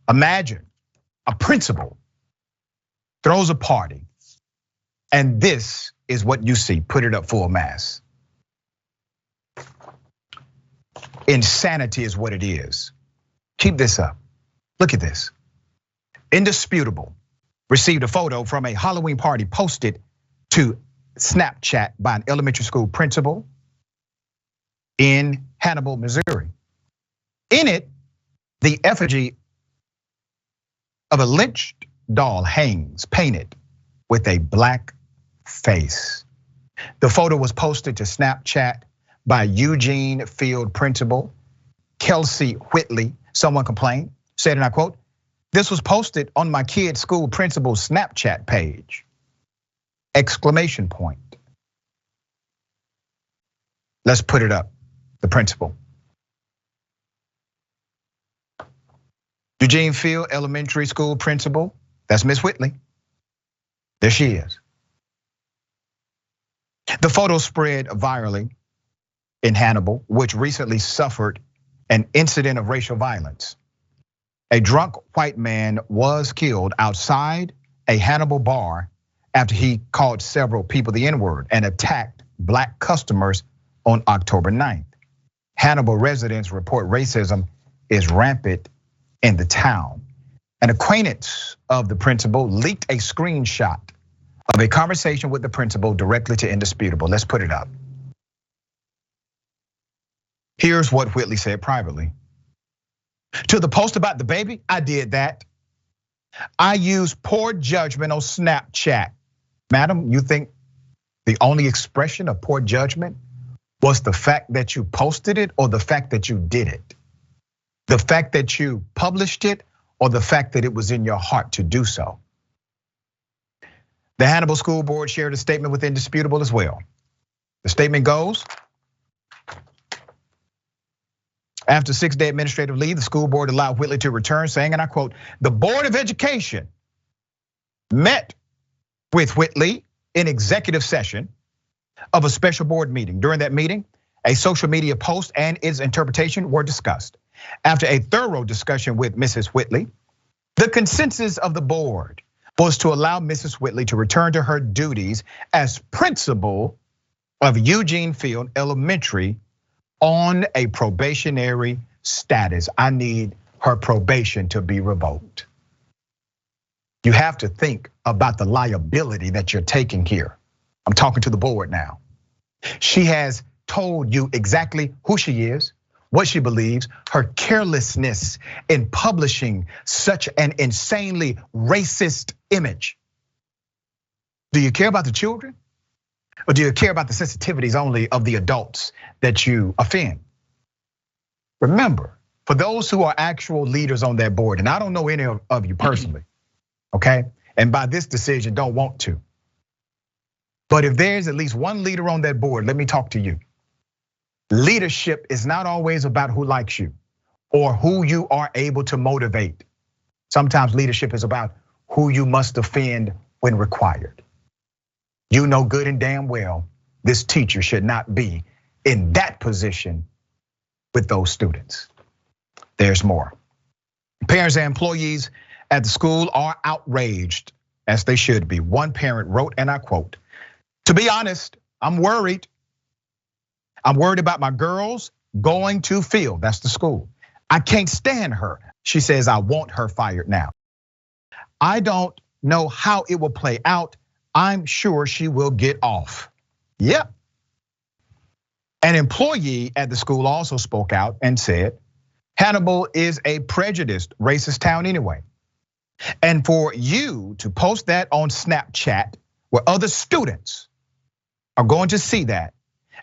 Imagine a principal throws a party, and this is what you see. Put it up full mass. Insanity is what it is. Keep this up. Look at this. Indisputable received a photo from a Halloween party posted to Snapchat by an elementary school principal in Hannibal, Missouri. In it, the effigy of a lynched doll hangs, painted with a black face. The photo was posted to Snapchat by Eugene Field principal Kelsey Whitley. Someone complained, said, and I quote, "This was posted on my kid's school principal's Snapchat page." Exclamation point. Let's put it up, the principal. Eugene Field Elementary School principal, that's Miss Whitley. There she is. The photo spread virally in Hannibal, which recently suffered an incident of racial violence. A drunk white man was killed outside a Hannibal bar after he called several people the N-word and attacked black customers on October 9th. Hannibal residents report racism is rampant in the town. An acquaintance of the principal leaked a screenshot of a conversation with the principal directly to Indisputable. Let's put it up. Here's what Whitley said privately. "To the post about the baby, I did that. I used poor judgment on Snapchat. Madam, you think the only expression of poor judgment was the fact that you posted it or the fact that you did it? The fact that you published it or the fact that it was in your heart to do so?" The Hannibal School Board shared a statement with Indisputable as well. The statement goes, after 6-day administrative leave, the school board allowed Whitley to return, saying, and I quote, "The Board of Education met with Whitley in executive session of a special board meeting. During that meeting, a social media post and its interpretation were discussed. After a thorough discussion with Mrs. Whitley, the consensus of the board was to allow Mrs. Whitley to return to her duties as principal of Eugene Field Elementary on a probationary status. I need her probation to be revoked. You have to think about the liability that you're taking here. I'm talking to the board now. She has told you exactly who she is, what she believes, her carelessness in publishing such an insanely racist image. Do you care about the children? Or do you care about the sensitivities only of the adults that you offend? Remember, for those who are actual leaders on that board, and I don't know any of you personally, okay? And by this decision, don't want to. But if there's at least one leader on that board, let me talk to you. Leadership is not always about who likes you or who you are able to motivate. Sometimes leadership is about who you must offend when required. You know good and damn well this teacher should not be in that position with those students. There's more. Parents and employees at the school are outraged, as they should be. One parent wrote, and I quote, "To be honest, I'm worried. I'm worried about my girls going to Field," that's the school. "I can't stand her." She says, "I want her fired now. I don't know how it will play out. I'm sure she will get off." Yep. An employee at the school also spoke out and said, "Hannibal is a prejudiced, racist town anyway. And for you to post that on Snapchat where other students are going to see that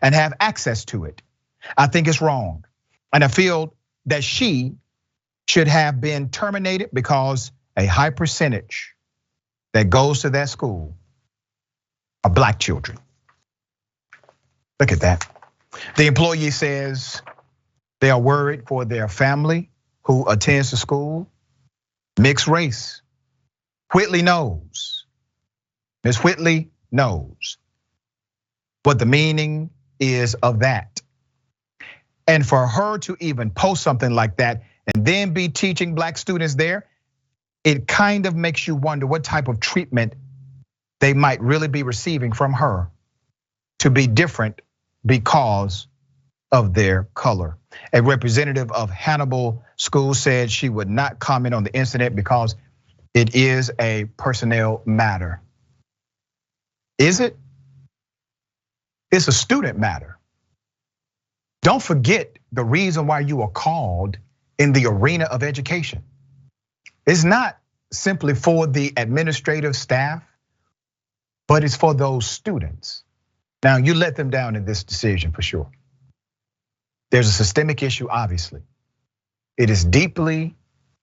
and have access to it, I think it's wrong. And I feel that she should have been terminated because a high percentage that goes to that school are black children." Look at that. The employee says they are worried for their family who attends the school, mixed race. Whitley knows. Ms. Whitley knows what the meaning is of that. And for her to even post something like that and then be teaching black students there, it kind of makes you wonder what type of treatment they might really be receiving from her to be different because of their color. A representative of Hannibal School said she would not comment on the incident because it is a personnel matter. Is it? It's a student matter. Don't forget the reason why you are called in the arena of education. It's not simply for the administrative staff, but it's for those students. Now, you let them down in this decision for sure. There's a systemic issue, obviously. It is deeply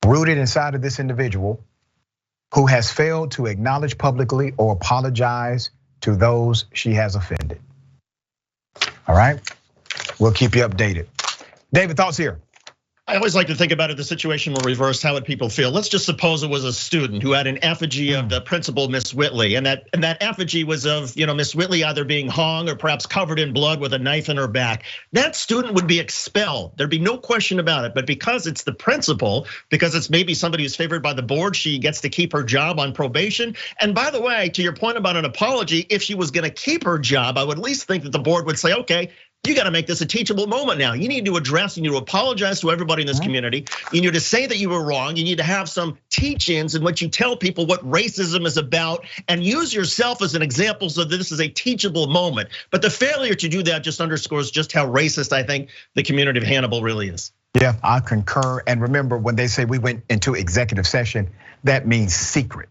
rooted inside of this individual who has failed to acknowledge publicly or apologize to those she has offended. All right, we'll keep you updated. David, thoughts here? I always like to think about it, the situation will reverse. How would people feel? Let's just suppose it was a student who had an effigy of the principal, Miss Whitley, and that effigy was of Miss Whitley either being hung or perhaps covered in blood with a knife in her back. That student would be expelled. There'd be no question about it. But because it's the principal, because it's maybe somebody who's favored by the board, she gets to keep her job on probation. And by the way, to your point about an apology, if she was going to keep her job, I would at least think that the board would say, okay, you got to make this a teachable moment now. You need to address, you need to apologize to everybody in this community. You need to say that you were wrong. You need to have some teach-ins in which you tell people what racism is about and use yourself as an example so that this is a teachable moment. But the failure to do that just underscores just how racist I think the community of Hannibal really is. Yeah, I concur. And remember, when they say we went into executive session, that means secret.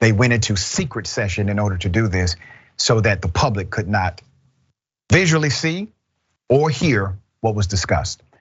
They went into secret session in order to do this so that the public could not visually see or hear what was discussed.